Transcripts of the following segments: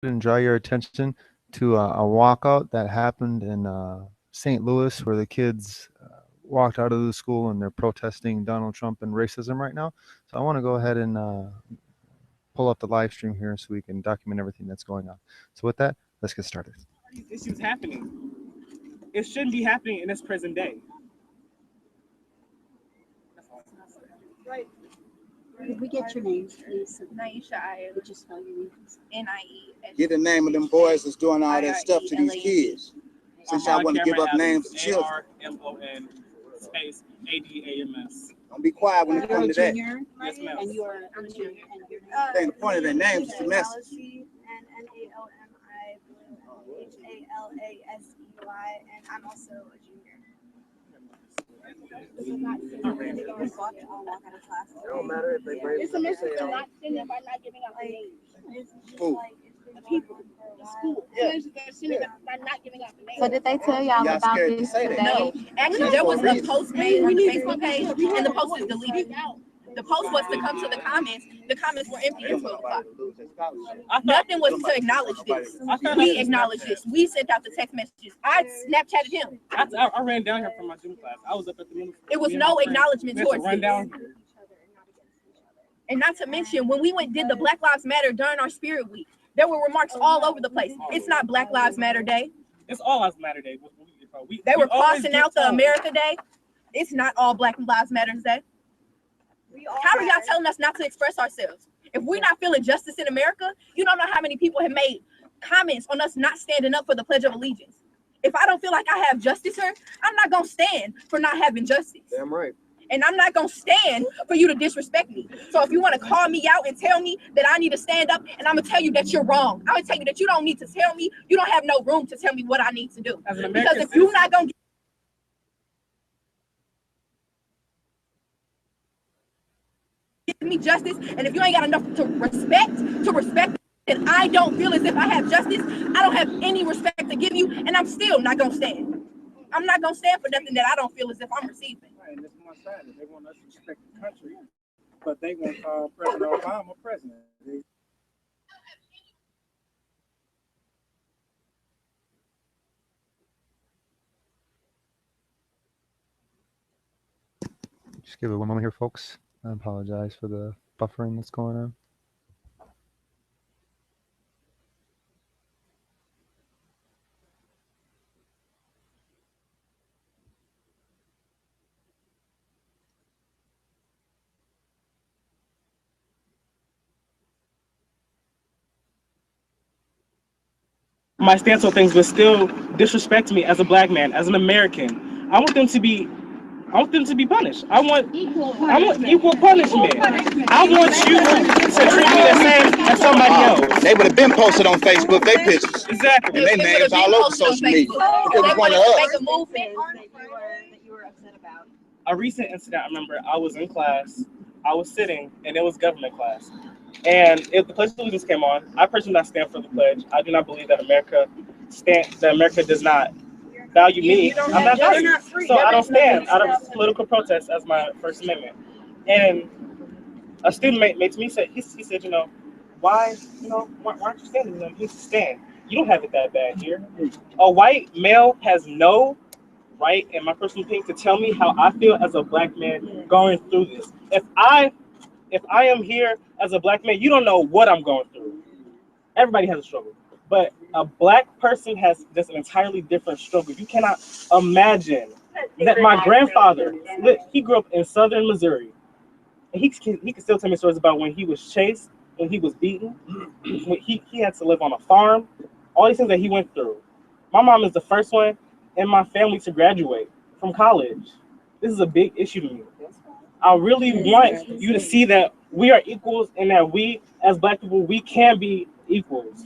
and draw your attention to a walkout that happened in St. Louis, where the kids walked out of the school and they're protesting Donald Trump and racism right now. So I want to go ahead and pull up the live stream here so we can document everything that's going on. So with that, let's get started. These issues happening. It shouldn't be happening in this present day. Right. Could we get your names, please? Naisha Ayers. Would you spell your name, please? NIE. Get the name of them boys that's doing all that stuff to these kids. Since y'all want to give up names to children. ARMON space ADAMS. Don't be quiet when it You're a comes to that. junior, Yes, ma'am. and you're a junior, and your I think the point of their names is the message. NNALMIHALASEY, and I'm also a junior. don't matter if they bring It's a mission to not send them by not giving out the names. Who? The people, the school. Yeah. They're sending them by not giving out the names. So did they tell y'all Y'all about scared to this say that. today? No, actually, there was a post made on the Facebook page, and the post is deleted. The post was to come to the comments. The comments were empty at 12 o'clock. Nothing was to acknowledge this. We acknowledged this. We sent out the text messages. I Snapchatted him. I ran down here from my gym class. I was up at the middle. It was no acknowledgement We had to towards run this. down here. And not to mention, when we did the Black Lives Matter during our Spirit Week, there were remarks all over the place. It's not Black Lives Matter Day. It's all Lives Matter Day. They were always crossing get out the told. America Day. It's not all Black Lives Matter Day. How are y'all telling us not to express ourselves? If we're not feeling justice in America, you don't know how many people have made comments on us not standing up for the Pledge of Allegiance. If I don't feel like I have justice here, I'm not going to stand for not having justice. Damn right. And I'm not going to stand for you to disrespect me. So if you want to call me out and tell me that I need to stand up, and I'm going to tell you that you're wrong. I'm going to tell you that you don't need to tell me. You don't have no room to tell me what I need to do. As an Because American if you're not going to give me justice, and if you ain't got enough to respect, then I don't feel as if I have justice. I don't have any respect to give you, and I'm still not going to stand. I'm not going to stand for nothing that I don't feel as if I'm receiving. Right, and that's one side. They want us to respect the country, but they want President Obama president. Just give it one moment here, folks. I apologize for the buffering that's going on. my stance on things, but still disrespect me as a Black man, as an American. I want them to be punished. I want equal punishment. I want you to treat me the same as somebody else. They would have been posted on Facebook, they pictures. Exactly. And they names all over social media. Because it's one of us. A recent incident, I remember I was in class, I was sitting, and it was government class. And if the Pledge of Allegiance came on, I personally do not stand for the pledge. I do not believe that America does not value me. I'm not valued. So I don't stand out of political protest as my First Amendment. And a student made to me say, he said, why aren't you standing? He said, stand. You don't have it that bad here. A white male has no right, in my personal opinion, to tell me how I feel as a Black man going through this. If I am here as a Black man, you don't know what I'm going through. Everybody has a struggle, but a Black person has just an entirely different struggle. You cannot imagine that my grandfather, he grew up in southern Missouri, and he can still tell me stories about when he was chased, when he was beaten, when he had to live on a farm, all these things that he went through. My mom is the first one in my family to graduate from college. This is a big issue to me. I really want you to see that we are equals and that we, as Black people, we can be equals.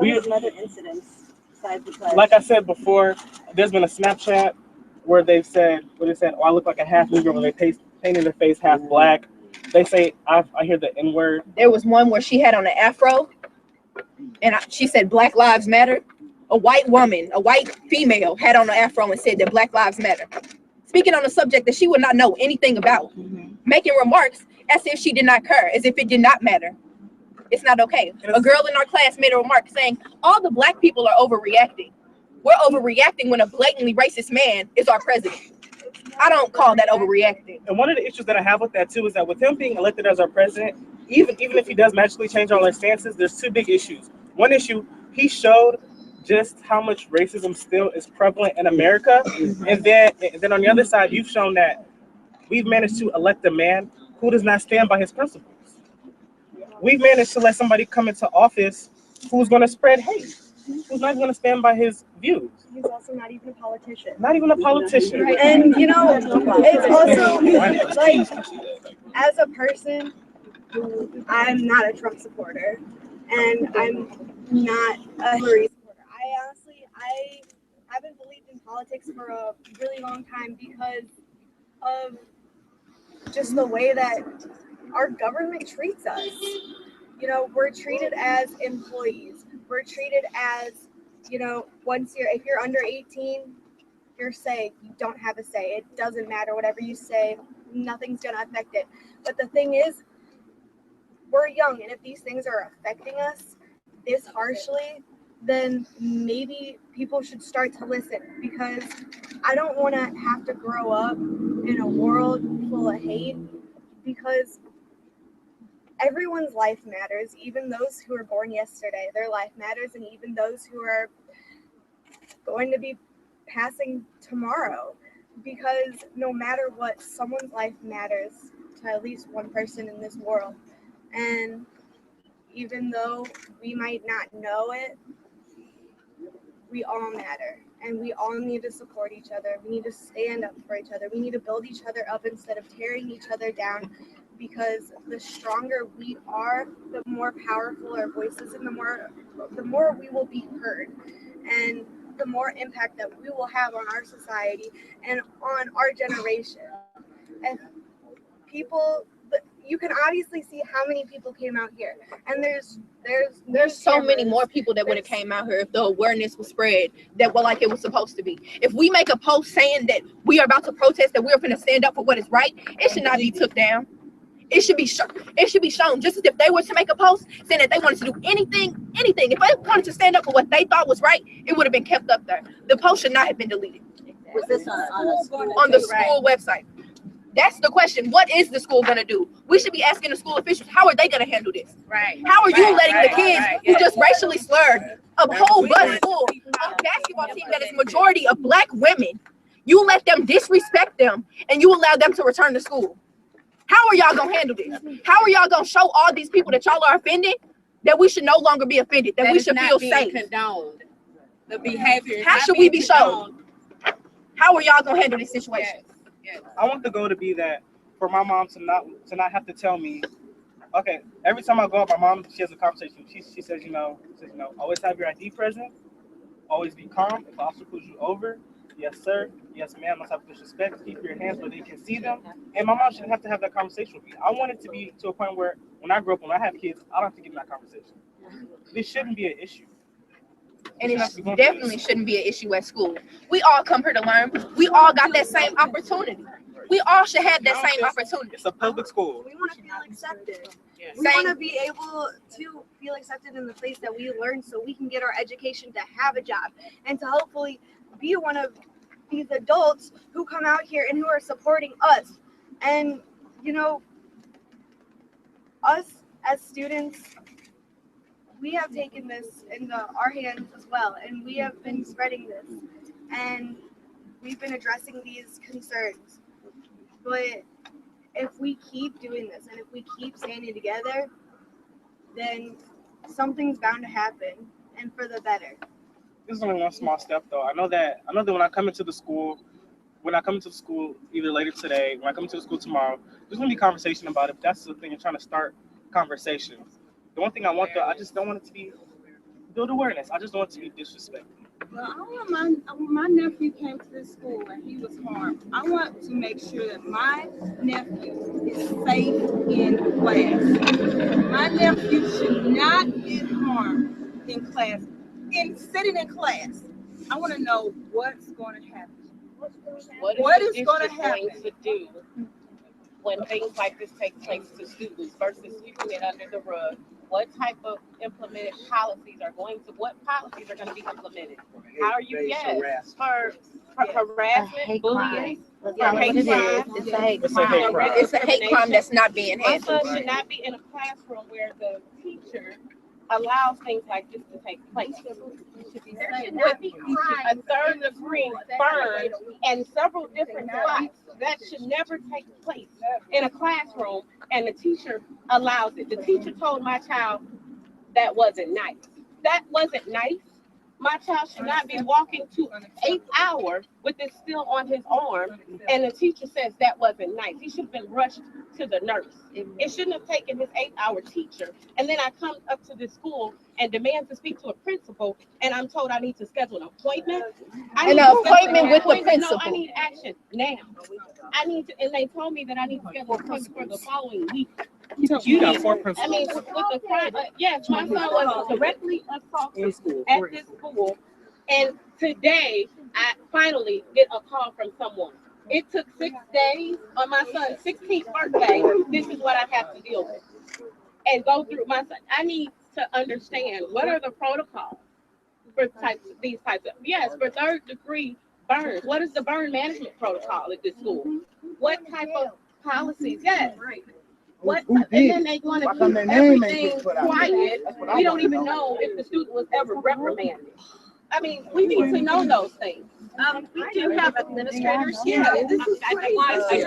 Another incident besides the pledge? Like I said before, there's been a Snapchat where they said, oh, I look like a half Negro when they painted their face half Black. They say, I hear the N-word. There was one where she had on an afro, and she said Black Lives Matter. A white woman, a white female, had on an afro and said that Black Lives Matter. Speaking on a subject that she would not know anything about, making remarks as if she did not care, as if it did not matter. It's not okay. A girl in our class made a remark saying all the black people are overreacting. We're overreacting when a blatantly racist man is our president. I don't call that overreacting. And one of the issues that I have with that too is that with him being elected as our president, even if he does magically change all our stances, there's two big issues. One issue, he showed just how much racism still is prevalent in America, and then on the other side, you've shown that we've managed to elect a man who does not stand by his principles. We've managed to let somebody come into office who's going to spread hate, who's not going to stand by his views. He's also not even a politician. Not even a politician. Right. And you know, it's also like, as a person, I'm not a Trump supporter, and I'm not a Hillary supporter. I haven't believed in politics for a really long time because of just the way that our government treats us. You know, we're treated as employees. We're treated as, you know, if you're under 18, your say, you don't have a say. It doesn't matter. Whatever you say, nothing's going to affect it. But the thing is, we're young, and if these things are affecting us this harshly, then maybe people should start to listen, because I don't want to have to grow up in a world full of hate, because everyone's life matters. Even those who were born yesterday, their life matters, and even those who are going to be passing tomorrow, because no matter what, someone's life matters to at least one person in this world. And even though we might not know it, we all matter, and we all need to support each other. We need to stand up for each other. We need to build each other up instead of tearing each other down, because the stronger we are, the more powerful our voices, and the more we will be heard, and the more impact that we will have on our society and on our generation. And you can obviously see how many people came out here, and there's so many more people that would have came out here if the awareness was spread that like it was supposed to be. If we make a post saying that we are about to protest, that we're going to stand up for what is right, it should not be took down. It should be shown. It should be shown. Just as if they were to make a post saying that they wanted to do anything. If they wanted to stand up for what they thought was right, it would have been kept up there. The post should not have been deleted. Was this on the school website? That's the question. What is the school gonna do? We should be asking the school officials, how are they gonna handle this? Right. How are you letting the kids who just racially slurred a whole bus full of basketball team that is majority of black women? You let them disrespect them, and you allow them to return to school. How are y'all gonna handle this? How are y'all gonna show all these people that y'all are offended that we should no longer be offended, that we should feel safe? Condoned. The behavior. How should we be shown? How are y'all gonna handle this situation? Yes. I want the goal to be that for my mom to not have to tell me, okay, every time I go out, my mom, she has a conversation. She says, always have your ID present, always be calm. If the officer pulls you over, yes sir, yes ma'am, must have disrespect, keep your hands where they can see them. And my mom shouldn't have to have that conversation with me. I want it to be to a point where when I grow up, when I have kids, I don't have to give them that conversation. This shouldn't be an issue. And it definitely shouldn't be an issue at school. We all come here to learn. We all got that same opportunity. We all should have that same opportunity. It's a public school. We want to feel accepted. Yes. We want to be able to feel accepted in the place that we learn, so we can get our education to have a job and to hopefully be one of these adults who come out here and who are supporting us. And, us as students, we have taken this into our hands as well, and we have been spreading this, and we've been addressing these concerns. But if we keep doing this, and if we keep standing together, then something's bound to happen, and for the better. This is only one small step, though. I know that when I come into the school, either later today, when I come into the school tomorrow, there's gonna be conversation about it. If that's the thing, you're trying to start conversation. The one thing I want, though, I just don't want it to be build awareness. I just don't want it to be disrespectful. Well, I want my nephew came to this school and he was harmed. I want to make sure that my nephew is safe in class. My nephew should not get harmed in class. Sitting in class, I want to know what's going to happen. What is going to happen to do when things like this take place to students versus sweeping it under the rug what type of implemented policies are going to, what policies are going to be implemented? How are you, yes, for harassment, bullying, for hate crime. It's a hate crime. It's a hate crime that's not being My handled. son should not be in a classroom where the teacher allows things like this to take place. With a third degree burn and several different spots, that should never take place in a classroom, and the teacher allows it. The teacher told my child that wasn't nice. That wasn't nice. My child should not be walking to 8 hours with it still on his arm, and the teacher says that wasn't nice. He should have been rushed to the nurse. It shouldn't have taken his 8-hour teacher. And then I come up to this school and demand to speak to a principal, and I'm told I need to schedule an appointment. An appointment with the principal. No, I need action now. I need to, and they told me that I need to schedule an appointment for the following week. You got 4 principals. I mean, with the crime, yes, my son was directly assaulted at this school, and today I finally get a call from someone. It took 6 days on my son's 16th birthday. This is what I have to deal with and go through. My son, I need to understand what are the protocols for these types of, yes, for third degree burns. What is the burn management protocol at this school? What type of policies? Yes. What, and then they want to keep everything quiet. We don't even know if the student was ever reprimanded. I mean, we need to know those things. We do have administrators here. I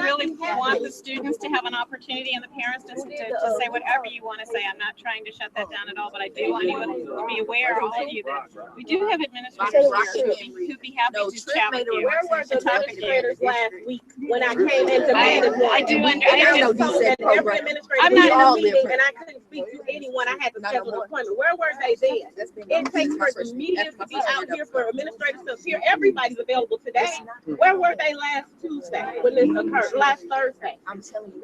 really want the students to have an opportunity and the parents to say whatever you want to say. I'm not trying to shut that down at all, but I do want you to be aware, all of you, that we do have administrators here who'd be happy to chat with you. Where were the administrators last week when I came into management? I do understand. Every administrator was in a meeting and I couldn't speak to anyone. I had to schedule an appointment. Where were they then? It takes for the media to be out here, for administrators to hear. Everybody's available today. Where were they last Tuesday when this occurred? Last Thursday?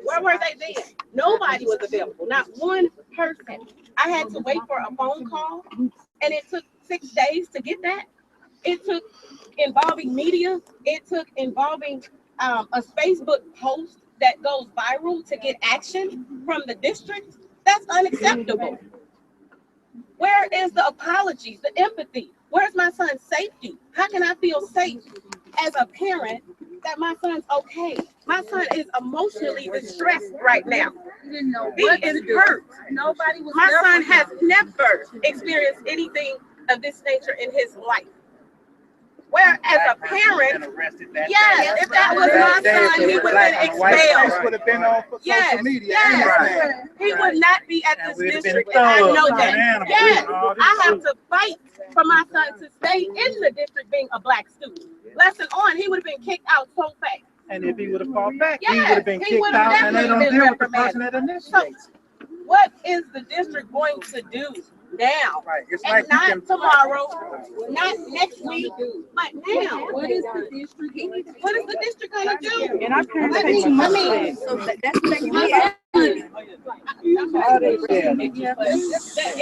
Where were they then? Nobody was available. Not one person. I had to wait for a phone call, and it took 6 days to get that. It took involving media. It took involving a Facebook post that goes viral to get action from the district. That's unacceptable. Where is the apologies, the empathy? Where's my son's safety? How can I feel safe as a parent that my son's okay? My son is emotionally distressed right now. He is hurt. My son has never experienced anything of this nature in his life. Where as a parent, yes, if that was my son, he would have been expelled. Would have been on social media. Yes, he would not be at this district, and I know that. Yes, I have to fight for my son to stay in the district being a black student. Lesson on, he would have been kicked out so fast. And if he would have fought back, yes, he would have been kicked out, and they don't deal with the person that initiates. So, what is the district going to do now? Right. It's and like not tomorrow, not next week, but now. What is the district going to do? And our parents pay too much.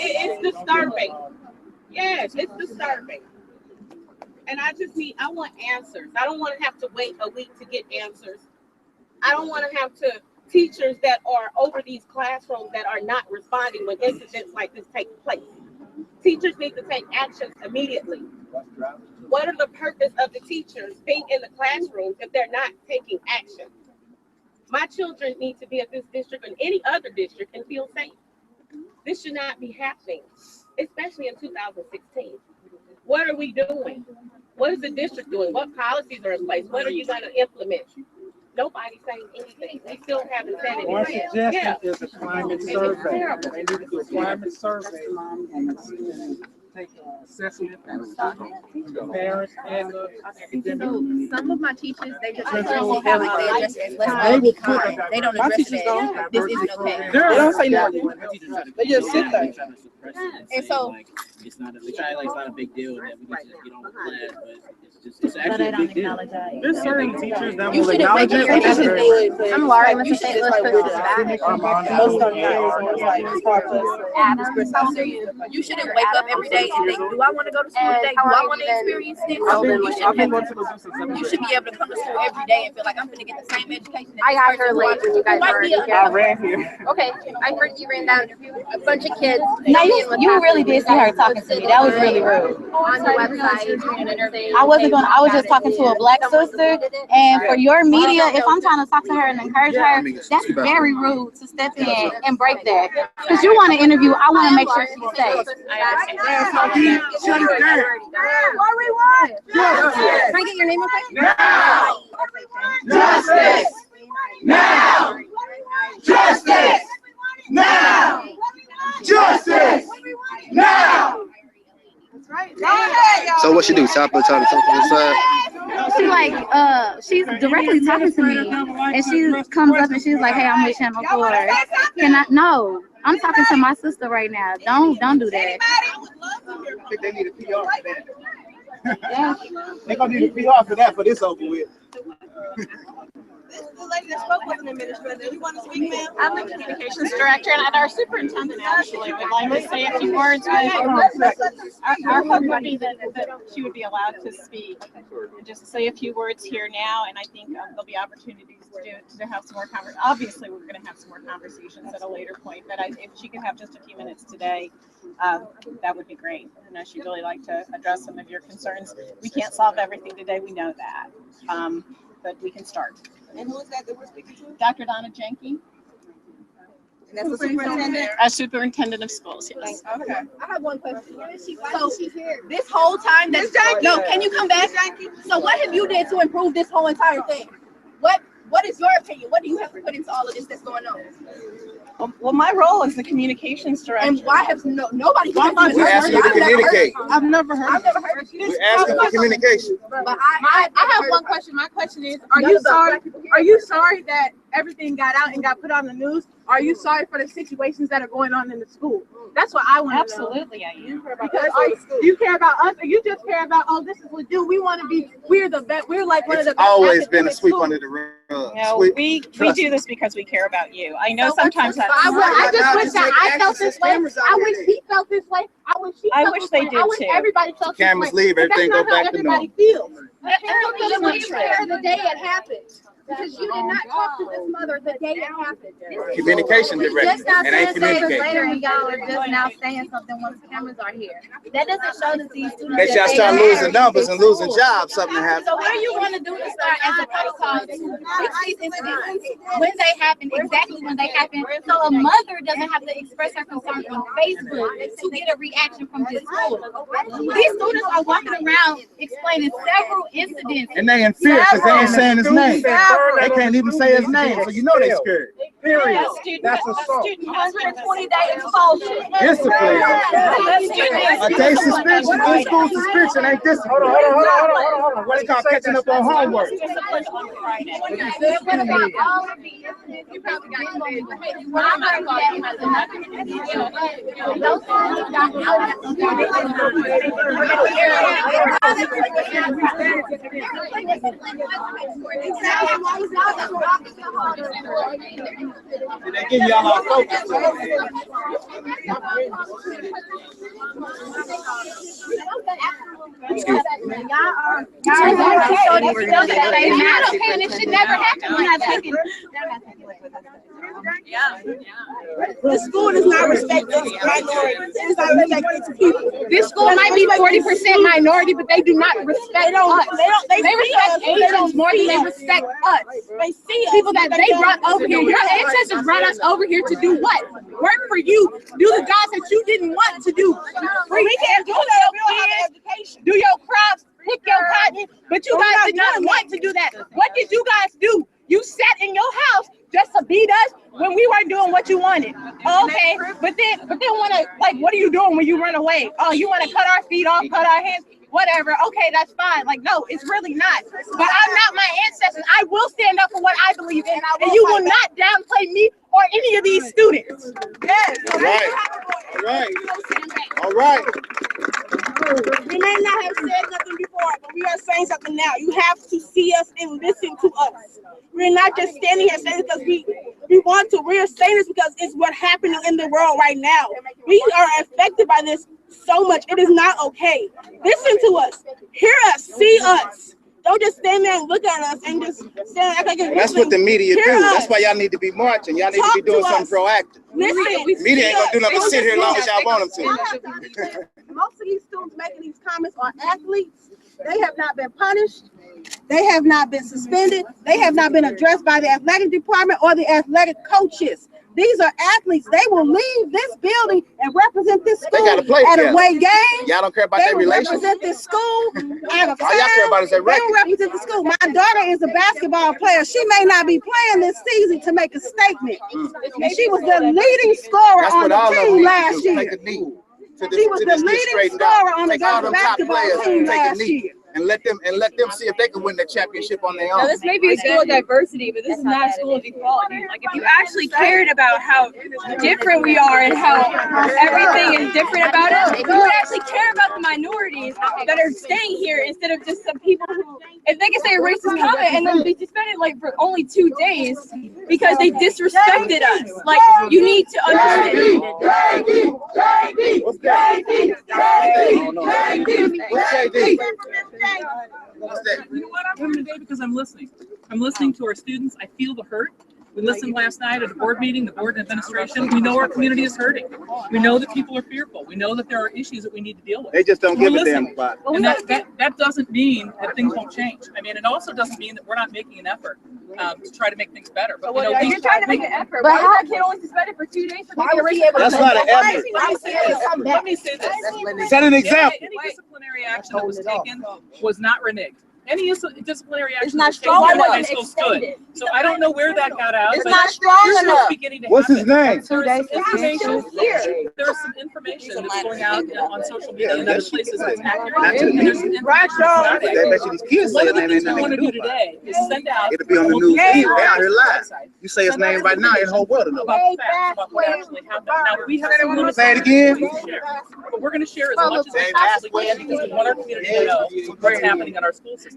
It's disturbing. Yes, it's disturbing. And I want answers. I don't want to have to wait a week to get answers. I don't want to have to teachers that are over these classrooms that are not responding when incidents like this take place. Teachers need to take actions immediately. What are the purpose of the teachers being in the classrooms if they're not taking action? My children need to be at this district and any other district and feel safe. This should not be happening, especially in 2016. What are we doing? What is the district doing? What policies are in place? What are you going to implement? Nobody's saying anything. We still haven't said anything. One suggestion is a climate survey. They need to do a climate survey. Take an assessment from the parents and the academic. Some of my teachers, they just feel like they address it as let's be kind. They don't address it as this isn't okay. They don't say nothing. They just sit there. And so it's not a big deal that we just get on with class, but it's actually a big deal. There's certain teachers that you will shouldn't acknowledge make it. I'm Laura. I'm you should like you shouldn't wake up every day day and think, do I want to go to school today? Do I want to experience this? You should be able to come to school every day and feel like I'm going to get the same education. I got her late when you guys were I ran here. Okay, I heard you ran down a bunch of kids. No, you really did see her talking to me. That was really rude. On the website. I was just talking to a black sister, and for your media, if I'm trying to talk to her and encourage her, that's very rude to step in and break that. Because you want to interview, I want to make sure she's safe. Can I get your name real quick? Justice! Now! Justice! Now! Justice! Now! So what she do? Stop her trying to talk to the side? She she's directly talking to me, and she comes up and she's like, "Hey, I'm with Channel 4. Can I?" No, I'm talking to my sister right now. Don't do that. I think they need a PR for that. They're gonna need a PR for that, but it's over with. The lady that spoke was an administrator. You want to speak, ma'am? I'm the communications director, and our superintendent actually would like to say a few words. Our hope would be that she would be allowed to speak and just say a few words here now, and I think there'll be opportunities to have some more conversations. Obviously, we're going to have some more conversations at a later point, but if she could have just a few minutes today, that would be great. I know she'd really like to address some of your concerns. We can't solve everything today, we know that, but we can start. And who is that we're speaking to? Dr. Donna Jenke. And that's the superintendent? As superintendent of schools, yes. Okay. I have one question. So this whole time can you come back? So what have you did to improve this whole entire thing? What is your opinion? What do you have to put into all of this that's going on? Well, my role is the communications director. And why have nobody? We're asking you to communicate. I've never heard of it. We're asking for communication. But I have one question. My question is, are you sorry? Are you sorry that everything got out and got put on the news? Are you sorry for the situations that are going on in the school? That's what I want to know. Absolutely, I am. Because you care about us, or you just care about, oh, this is what we do. We want to be. We're the best. We're like one of the best. Always been a sweep under the rug. No, we do this because we care about you. I know sometimes that's. I just wish that I felt this way. I wish he felt this way. I wish she felt this way. They did I wish too. Everybody felt this way. Cameras leave, everything go back to normal. Everybody feels. You care the day it happened. Because you did not talk to this mother the day it happened. Communication director. Just now And ain't saying communicating. later, and y'all are just now saying something once the cameras are here. That doesn't show that these students. They shall start losing numbers and losing jobs. Something happens. So what are you going to do to start as a protocol to fix these incidents when they happen, exactly when they happen, so a mother doesn't have to express her concerns on Facebook to get a reaction from this school? These students are walking around explaining several incidents. And they in fear because they ain't saying his name. They can't even say his name, so you know they scared. Period. That's assault. 120-day exposure. Discipline. A day suspension, in-school suspension ain't discipline. Hold on. What they call catching up on homework. They give y'all our focus. It should never happen. We're not taking. The school does not respect its minorities. It does not respect its people. This school might be 40% minority, but they do not respect us. They respect Asians more than they respect us. They see people that they brought over here. Your ancestors brought us over here to do what? Work for you. Do the jobs that you didn't want to do. We can't do that. Do your crops, pick your cotton, but you guys did not want to do that. What did you guys do? You sat in your house just to beat us when we weren't doing what you wanted. Okay, but then wanna, like, what are you doing when you run away? Oh, you want to cut our feet off, cut our hands, whatever. Okay, that's fine. Like, no, it's really not. But I'm not my ancestors. I will stand up for what I believe in, and you will not downplay me or any of these students. Yes. All right. We may not have said nothing before, before, but we are saying something now. You have to see us and listen to us. We're not just standing here saying this because we want to. We are saying this because it's what's happening in the world right now. We are affected by this so much. It is not okay. Listen to us. Hear us. See us. Don't just stand there and look at us and just stand act like it's That's what the media do. Hear That's us. why y'all need to be marching. Y'all need to be Talk doing to something us. proactive. Listen. Media ain't gonna do nothing but sit here as long as y'all want them to. Most of these students making these comments are athletes. They have not been punished. They have not been suspended. They have not been addressed by the athletic department or the athletic coaches. These are athletes. They will leave this building and represent this school They gotta play at together. away games. Y'all don't care about They their will relations? represent this school at a All y'all care about is their They will record. represent the school. My daughter is a basketball player. She may not be playing this season to make a statement. And she was the leading scorer That's on what all the of them team need to last do. year. Take a knee. She was the leading scorer on the Take all girls' them top basketball players team and take a last knee year. and let them see if they can win the championship on their own. Now, this may be a school of diversity, but this is not a school of equality. Like, if you actually cared about how different we are and how everything is different about it, you would actually care about the minorities that are staying here instead of just some people who, if they can say a racist comment and then be suspended like for only 2 days because they disrespected us. Like, you need to understand. You know what? I'm here today because I'm listening. I'm listening to our students. I feel the hurt. We listened last night at a board meeting, the board and administration. We know our community is hurting. We know that people are fearful. We know that there are issues that we need to deal with. They just don't We're give a damn listening. about it. And that doesn't mean that things won't change. I mean, it also doesn't mean that we're not making an effort to try to make things better. But, You're trying to make an effort. But how can only suspend it for 2 days for making a racist That's not an effort. Let me say this. Set an example. Any disciplinary action that was taken was not reneged. Any disciplinary action not that was taken strong in the high enough. school stood. So I don't know where that got out. It's but not strong here's what's enough. beginning to What's his happen. name? There's some information that's going out on social media and other places that's accurate. Not to the And there's some media. information that's not They accurate. bet you these kids One say of the it things ain't we want to nothing do to do about it. today is send out. It'll be on the news. They out here live. You say his name right now, the whole world will know. About the facts, about what actually happened. Now, we have some limits. Say it again. But we're going to share as much as we possibly can because we want our community to know what's happening in our school system.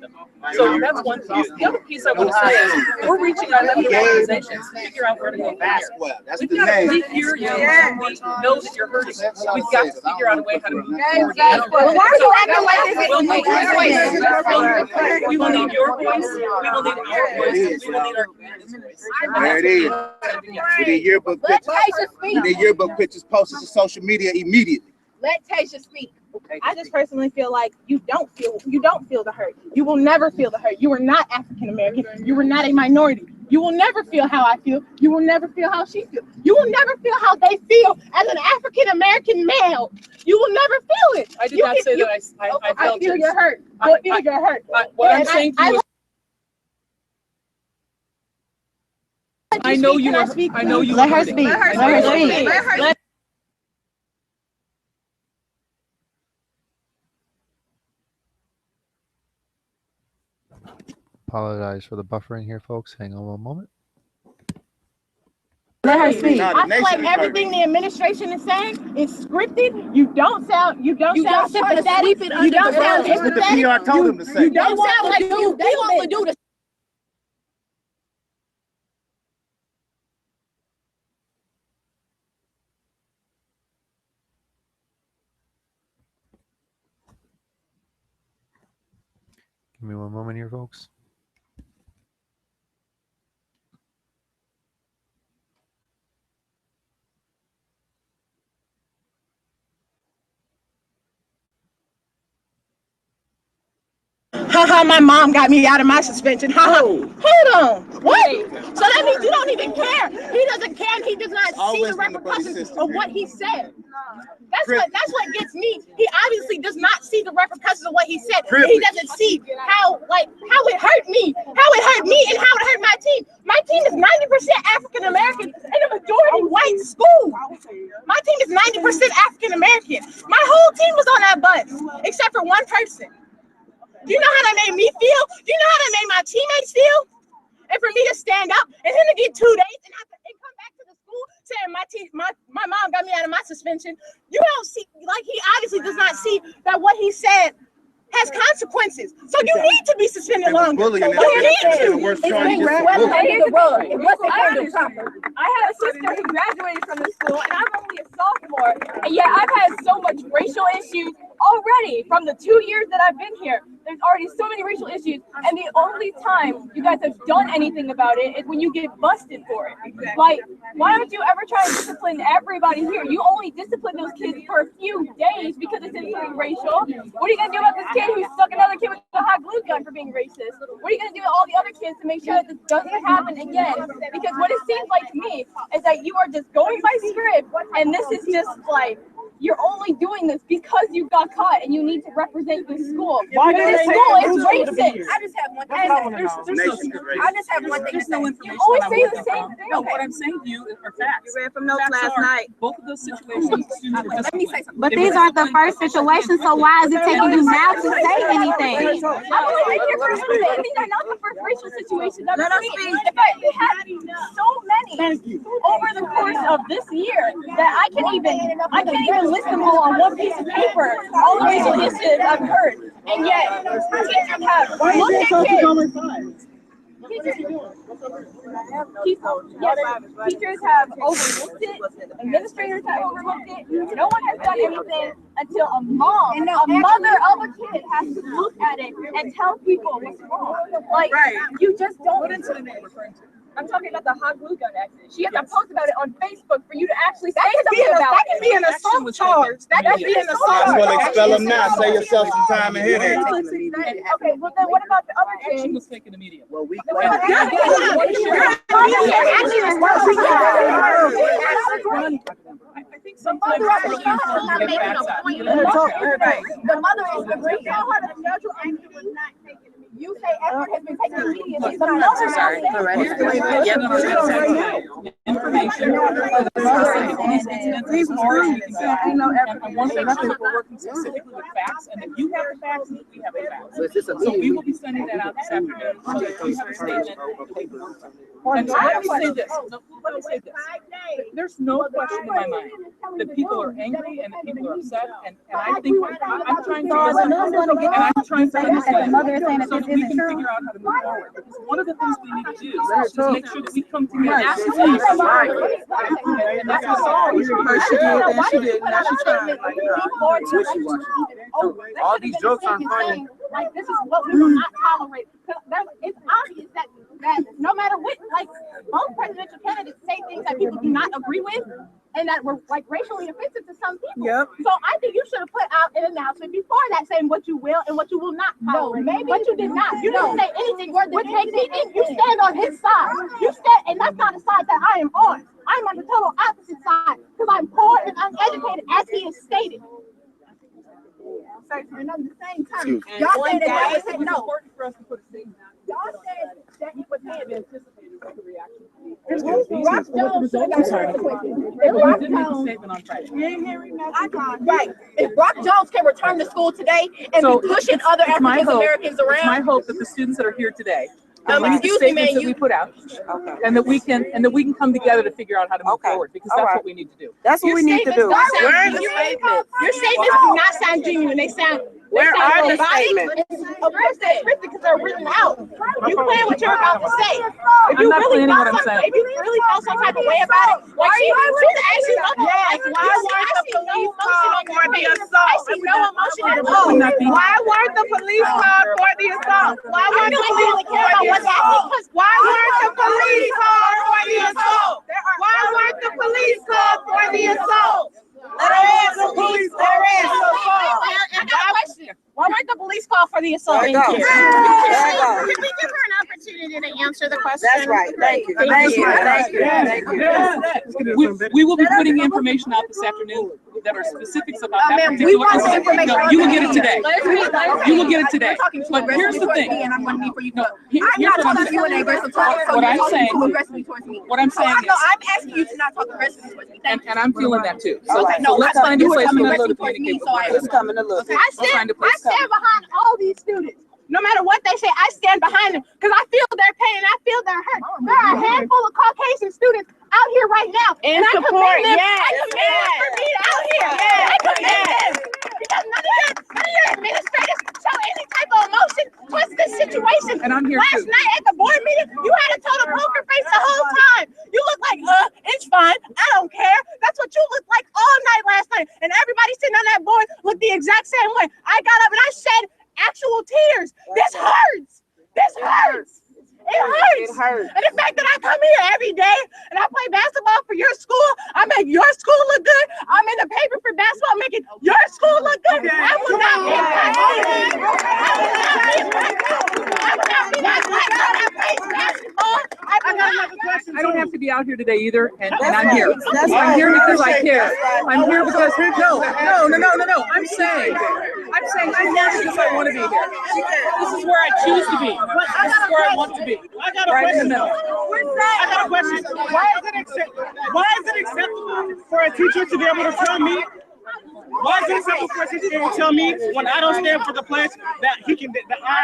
So that's one piece. The other piece I want to say is we're reaching out to other organizations to figure out where to go from here. That's We've the got to name. hear you. We know that you're hurting. We've got to figure out a way how to move forward. Well, why are you acting like this is We'll need your voice? We will need your voice. We will need our voice. We will need our community's voice. There it is. We need yearbook Let pictures. Taisha We speak. need yearbook pictures posted to social media immediately. Let Taisha speak. I just personally feel like you don't feel the hurt. You will never feel the hurt. You are not African American. You are not a minority. You will never feel how I feel. You will never feel how she feels. You will never feel how they feel as an African American male. You will never feel it. I did not say that I felt feel it. your hurt. I feel your hurt. What I'm And saying to you is I know you are. I know you Let are her hurting. speak. I know Let her you're speak. hurting. Let Apologize for the buffering here, folks. Hang on one moment. Let her speak. No, the I feel like nation is everything the administration is saying is scripted. You don't sound sympathetic. You don't sound That's what the sympathetic. PR told him to say. You don't sound like you. They want to do the Give me one moment here, folks. Haha, my mom got me out of my suspension. Haha. Hold on. What? So that means you don't even care. He doesn't care and he does not see the repercussions of what he said. That's what gets me. He obviously does not see the repercussions of what he said. He doesn't see how it hurt me, and how it hurt my team. My team is 90% African American and a majority white school. My team is 90% African American. My whole team was on that bus, except for one person. Do you know how that made me feel? Do you know how that made my teammates feel? And for me to stand up and him to get 2 days and come back to the school saying my mom got me out of my suspension. You don't see, like, he obviously does not see that what he said has consequences. So you need to be suspended longer. Bullying You is need the to. worst It's charge. being It's swept bullying. under the rug. It wasn't handled properly. I have a sister who graduated from the school, and I'm only a sophomore, and yet I've had so much racial issues already from the 2 years that I've been here. There's already so many racial issues, and the only time you guys have done anything about it is when you get busted for it. Like, why don't you ever try to discipline everybody here? You only discipline those kids for a few days because it's something racial. What are you gonna do about this kid who stuck another kid with a hot glue gun for being racist? What are you gonna do with all the other kids to make sure that this doesn't happen again? Because what it seems like to me is that you are just going by script, and this is just like, you're only doing this because you got caught and you need to represent the school. Why But do this they school say is racist. I just have one thing. I just have one thing to There's no say. information. You always on say what the went same wrong. thing. No, what I'm saying to you are facts. You read from notes Facts last are, night. both of those situations, students were Let me say disciplined. something. But They these were aren't the disciplined. first situations, so why is it taking you now to say anything? I'm only been here for a little bit. These are not the first racial situations I've Let us seen. speak. In fact, we had so many over the course of this year that I can't even list them all on one piece of paper. All the racial issues I've heard, and yet teachers have looked at kids. Teachers have overlooked it. Administrators have overlooked it. No one has done anything until a mother of a kid has to look at it and tell people what's wrong. Like, you just don't. What incident are you referring to? I'm talking about the hot glue gun accident. She had to post about it on Facebook for you to actually say That something about can it. be an assault charge. That can be an assault That's charge. what expel them now. Save yourself some time and headache. Okay, well then what about the other Action kid? was taken immediately. Well, we I think sometimes it's really important to get facts out. The mother is the great. You say effort has been taken immediately. The mother is saying. Information of specific these incidents as far as we can get. And I want to make sure that we're working specifically with facts, and that you have the facts and that we have the facts. So we will be sending that out this afternoon. We have a statement. And let me say this. Let me say this. There's no question in my mind that people are angry and that people are upset, and I think I'm trying to listen, and I'm trying to understand so that we can figure out how to move forward. Because one of the things we need to do is to make sure that we come together. And that's what's all. First she did, then she did, now she's trying. All these jokes aren't funny. Like, this is what we will not tolerate. It's obvious that no matter what, like, both presidential candidates say things that people do not agree with and that were like racially offensive to some people. Yep. So I think you should have put out an announcement before that saying what you will and what you will not tolerate. But you did not. You didn't say anything which makes it. You stand on his side. You stand, and that's not the side that I am on. I'm on the total opposite side because I'm poor and uneducated, as he has stated. And at the same time, y'all said that they said no. Y'all said that he was being anticipated with the reaction. Rock Jones should have got consequences. If Rock Jones, right. If Rock Jones can return to school today and be pushing other African Americans It's my around. hope that the students that are here today read the excuse me, man, statements that we put out, and that we can come together to figure out how to move forward, because that's what we need to do. That's what we need to do. Where are the statements? Your statements do not sound genuine. They sound. Where are the robotic. statements? Of course they're scripted because they're written out. You plan what you're about to say. If you I'm not really planning felt what I'm some, saying. if you really felt some type of way about it, why are you? She's actually Why weren't the police called for the assault? I see no emotion at all. Why weren't the police called for the assault? Why weren't the police called for the assault? Why weren't the police called for the assault? Why weren't the police called for the assault? Let her answer, please. Let her answer. I got a question. Why weren't the police called for the assault? There you go. Can we give her an opportunity to answer the question? That's right. Thank you. Thank you. Thank you. Thank you. We will be putting information out this afternoon that are specifics about that Ma'am, particular we want the incident. information. No, you will get it today. You will get it today. You're talking too But here's aggressively the towards thing. me, and I'm going to need for you to. Here's I'm not what I'm talking to you in an aggressive tone, so What you're I'm talking saying- too aggressively towards me. What I'm saying No, is, I'm asking you to not talk aggressively towards me. and I'm feeling that too. So, Okay, so no, let's I thought find a you were place coming where we'll aggressive towards me, communicate with so one I- another. It's coming to look. I stand behind all these students. No matter what they say, I stand behind them because I feel their pain. I feel their hurt. There are a handful of Caucasian students out here right now, and I commend them. I commend them for being out here. I commend them because none of your administrators show any And I'm here Last too. night at the board meeting, you had a total poker face the whole time. You look like, it's fine. I don't care. That's what you looked like all night last night. And everybody sitting on that board looked the exact same way. I got up and I shed actual tears. This hurts. This hurts. It hurts. It hurts. And the fact that I come here every day and I play basketball for your school, I make your school look good. I'm in the paper for basketball, making your school look good. I will not be I don't have to be out here today either, and I'm here. I'm here because I care. I'm here because no. I'm saying I'm here because I want to be here. This is where I choose to be. This is where I want to be. I got a right question. in the middle. I got a question. Why is it acceptable for a teacher to be able to tell me? Why is it acceptable for a teacher to be able to tell me when I don't stand for the pledge that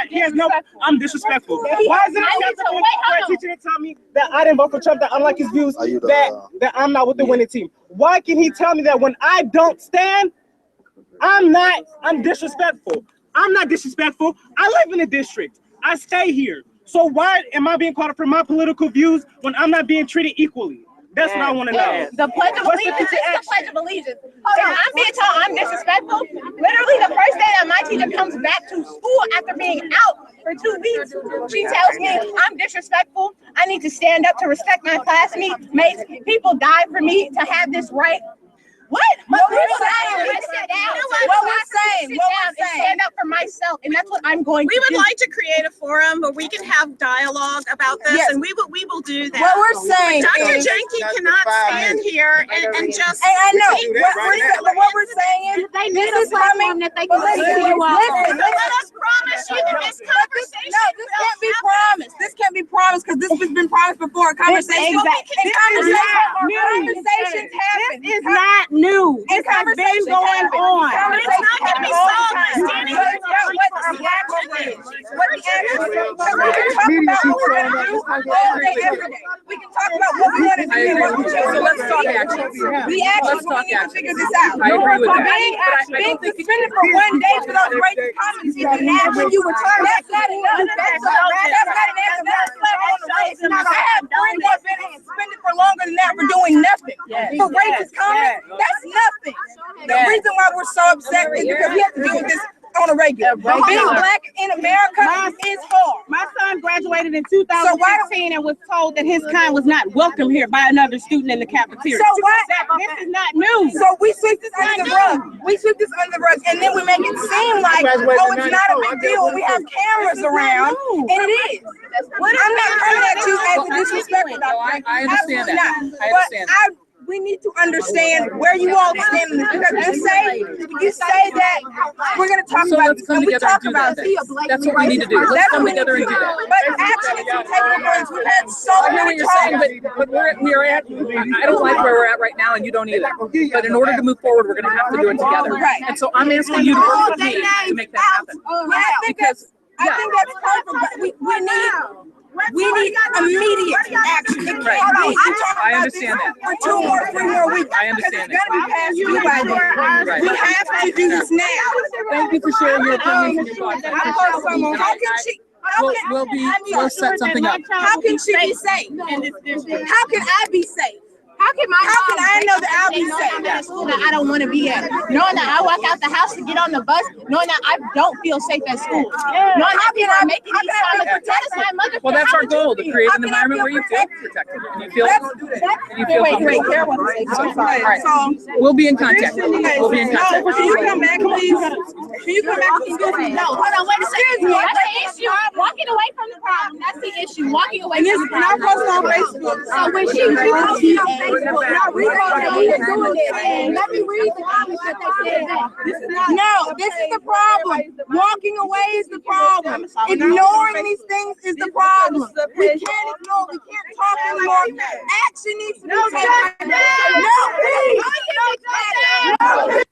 he has no, I'm disrespectful? Why is it acceptable for a teacher to tell me that I didn't vote for Trump, that I don't like his views, that I'm not with the winning team? Why can he tell me that when I don't stand, I'm disrespectful? I'm not disrespectful. I live in the district. I stay here. So why am I being called up for my political views when I'm not being treated equally? That's what I want to know. The Pledge of Allegiance is the Pledge of Allegiance. If I'm being told I'm disrespectful, literally the first day that my teacher comes back to school after being out for 2 weeks, she tells me I'm disrespectful. I need to stand up to respect my classmates. People died for me to have this right. What? What we're saying, stand up for myself, and that's what I'm going to do. We would like to create a forum where we can have dialogue about this, Yes. and we will do that. What we're saying Dr. is- Jenke cannot stand here and just. I know. critique What we're saying, They this need a is coming. platform that they can listen to you all. Listen, Let us promise you that this conversation. No, this can't be promised. This can't be promised because this has been promised before. Conversations happen. This is not new. This has been going on. But it's not going to be solved by standing here. What the action is. What the action is. We can talk about what we're going to do all day, every day. We can talk about what we want to do and what we So let's talk actions. The actions, we need to figure this out. I agree with that. Being suspended for 1 day for those racist comments you can have when you return, that's not enough. That's not an answer. That's a slap on the wrist. I have friends that have been suspended for longer than that for doing nothing. For racist comments, that's nothing. The reason why we're so upset is because we have to deal with this on a regular. Being black in America is hard. My son graduated in 2016 and was told that his kind was not welcome here by another student in the cafeteria. So why? This is not new. So we sweep this under the rug. We sweep this under the rug, and then we make it seem like, oh, it's not a big deal. We have cameras around, and it is. I'm not coming at you as a disrespectful. I understand that. I understand But we need to understand where you all stand in this, because you say that we're going to talk So about let's this, come and we together talk and do about that it. then. That's what we need to do. Let's That's come what we together need and to do that. But actually, to take the points, we've had so I hear what many you're saying, but we are at, I don't like where we're at right now, and you don't either. But in order to move forward, we're going to have to do it together. Right. And so I'm asking you to work with me to make that happen. I think that's perfect, but we need immediate action. It can't be. I understand that. For 3 more weeks. I understand It's gonna be past due by then. Right. We have to do this now. Thank you for sharing your opinions and your thoughts. I appreciate it. How can she? We'll set something up. How can she be safe? How can I be safe? How can I know that I'll be safe? At a school that I don't want to be at, knowing that I walk out the house to get on the bus, knowing that I don't feel safe at school, knowing that people are making these comments. That is my mother. Well, that's our goal, to create an environment where you feel protected and you feel comfortable. All right. We'll be in contact. We'll be in contact. Can you come back, please? Can you come back? No, hold on, wait a second. That's the issue. Walking away from the problem. That's the issue. Walking away from the problem. And I post on Facebook. So when she let me read the comments that they said that. No, this is the problem. Walking away is the problem. Ignoring these things is the problem. We can't ignore. We can't talk anymore. Action needs to be taken. No, please. No.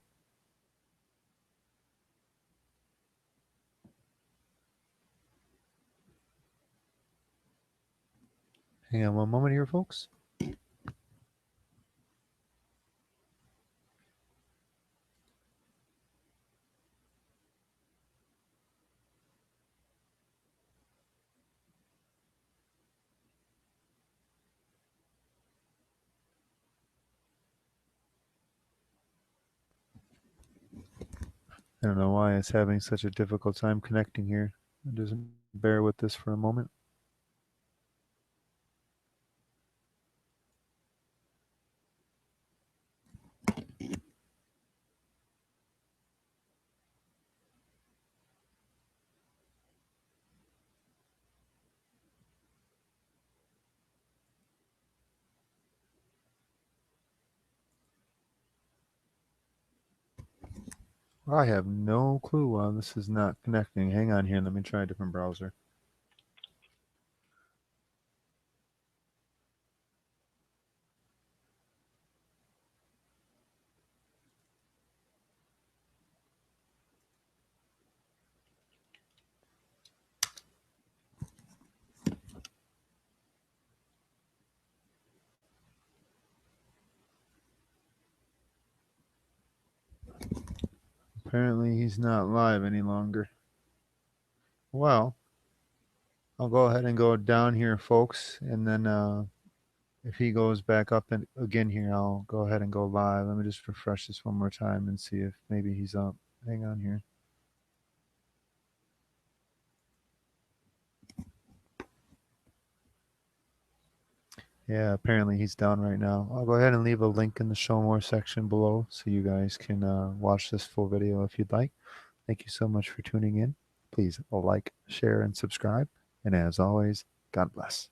Hang on one moment here, folks. I don't know why it's having such a difficult time connecting here. Just bear with this for a moment. I have no clue why this is not connecting. Hang on here. Let me try a different browser. Apparently he's not live any longer. Well, I'll go ahead and go down here, folks, and then if he goes back up and again here, I'll go ahead and go live. Let me just refresh this one more time and see if maybe he's up. Hang on here. Yeah, apparently he's down right now. I'll go ahead and leave a link in the show more section below so you guys can watch this full video if you'd like. Thank you so much for tuning in. Please like, share, and subscribe. And as always, God bless.